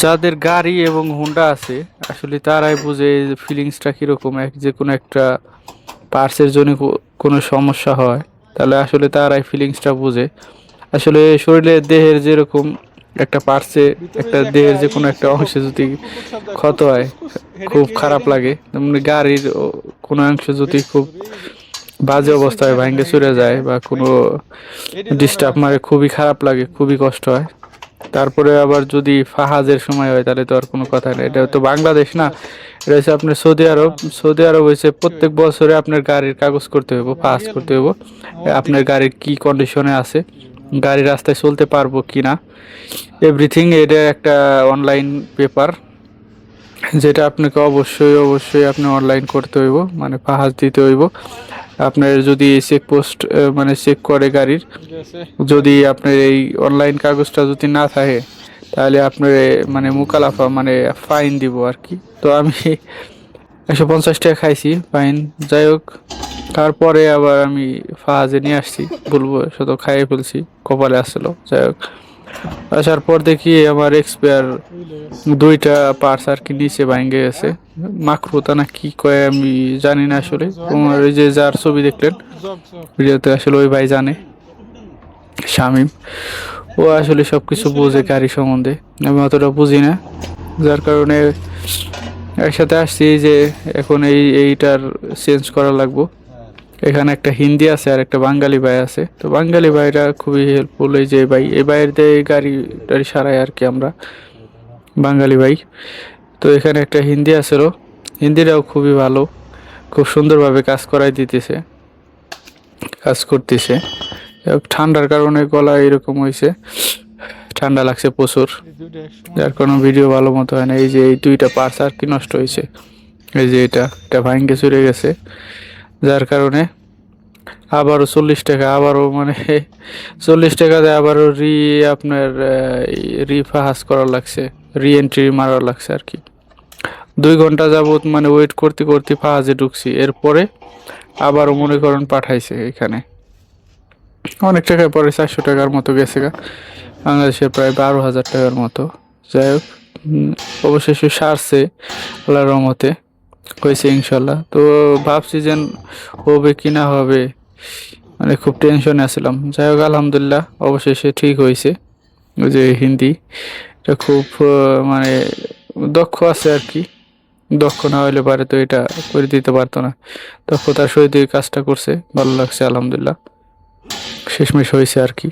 যাদের গাড়ি এবং হুন্ডা আছে আসলে তারাই বুঝে ফিলিংসটা কিরকম। যে কোনো একটা পার্টসের জন্য কোনো সমস্যা হয় তাহলে আসলে তারাই ফিলিংসটা বুঝে। আসলে শরীরের দেহের যেরকম একটা পার্টসে, একটা দেহের যে কোনো একটা অংশে যদি ক্ষত হয় খুব খারাপ লাগে, তেমনি গাড়ির কোনো অংশ যদি খুব বাজে অবস্থায় ভাঙ্গে চুরে যায় বা কোনো ডিস্টার্ব মারে খুবই খারাপ লাগে, খুবই কষ্ট হয়। তারপরে আবার যদি ফাহাজের সময় হয় তাহলে তো আর কোনো কথা নেই। এটা তো বাংলাদেশ না, এটা হচ্ছে আপনার সৌদি আরব। সৌদি আরব হচ্ছে প্রত্যেক বছরে আপনার গাড়ির কাগজ করতে হবে, ফাহাজ করতে হবে, আপনার গাড়ির কি কন্ডিশনে আছে, গাড়ি রাস্তায় চলতে পারবো কি না, এভরিথিং। এটা একটা অনলাইন পেপার যেটা আপনাকে অবশ্যই অবশ্যই আপনি অনলাইন করতে হইব, মানে ফাহাজ দিতে হইব। আপনার যদি চেক পোস্ট মানে চেক করে গাড়ির, যদি আপনার এই অনলাইন কাগজটা যদি না থাকে তাহলে আপনার মানে মুকালাফা মানে ফাইন দিব আর কি। তো আমি 150 টাকা খাইছি ফাইন। যাই হোক, তারপরে আবার আমি ফাহাজে নিয়ে আসছি, বলবো শত খাইয়ে ফেলছি, কপালে আসছিল। যাই হোক, আসার পর দেখি আমার এক্সপায়ার দুইটা পার্টস আর কি নিচে ভাঙ্গে গেছে। মাকরুতা না কি কয় আমি জানি না আসলে। তোমার ওই যে যার ছবি দেখলেন ভিডিওতে আসলে ওই ভাই জানে, শামিম। ও আসলে সবকিছু বোঝে গাড়ি সম্বন্ধে, আমি অতটা বুঝি না। যার কারণে একসাথে আসছি যে এখন এইটার চেঞ্জ করা লাগবো। এখানে একটা হিন্দি আছে আর একটা বাঙালি ভাই আছে। তো বাঙালি ভাইরা খুবই হেল্পফুল। এই যে ভাই এই ভাইয়ের দিয়ে গাড়ি টাড়ি সারাই আর কি আমরা, বাঙালি ভাই। তো এখানে একটা হিন্দি আছে, হিন্দিরাও খুবই ভালো, খুব সুন্দরভাবে কাজ করাই দিতেছে, কাজ করতেছে। ঠান্ডার কারণে গলা এরকম হয়েছে, ঠান্ডা লাগছে প্রচুর, যার কোনো ভিডিও ভালো মতো হয় না। এই যে এই দুইটা পার্টস আর কি নষ্ট হয়েছে, এই যে এটা ভাঙ্গে চুরে গেছে, যার কারণে আবারও 40 টাকা, আবারও মানে 40 টাকা দিয়ে আবারও আপনার রিফাহাস করা লাগছে, এন্ট্রি মারা লাগছে আর কি। 2 ঘন্টা যাবত মানে ওয়েট করতে করতে ফাহাজে ঢুকছি, এরপরে আবারও মনে করেন পাঠাইছে এখানে অনেক টাকা, পরে 400 টাকার মতো গেছে গা, বাংলাদেশের প্রায় 12,000 টাকার মতো। যাই হোক, অবশেষে সারছে আল্লাহর রহমতে, হয়েছে ইনশাল্লাহ। তো ভাবছি যে হবে কি না হবে, মানে খুব টেনশনে আসছিলাম। যাই হোক, আলহামদুলিল্লাহ অবশেষে ঠিক হয়েছে। ওই যে হিন্দি, এটা খুব মানে দক্ষ আছে আর কি। দক্ষ না হইলে পারে তো এটা করে দিতে পারতো না, দক্ষতার সহিত এই কাজটা করছে, ভালো লাগছে আলহামদুলিল্লাহ, শেষমেশ হয়েছে আর কি।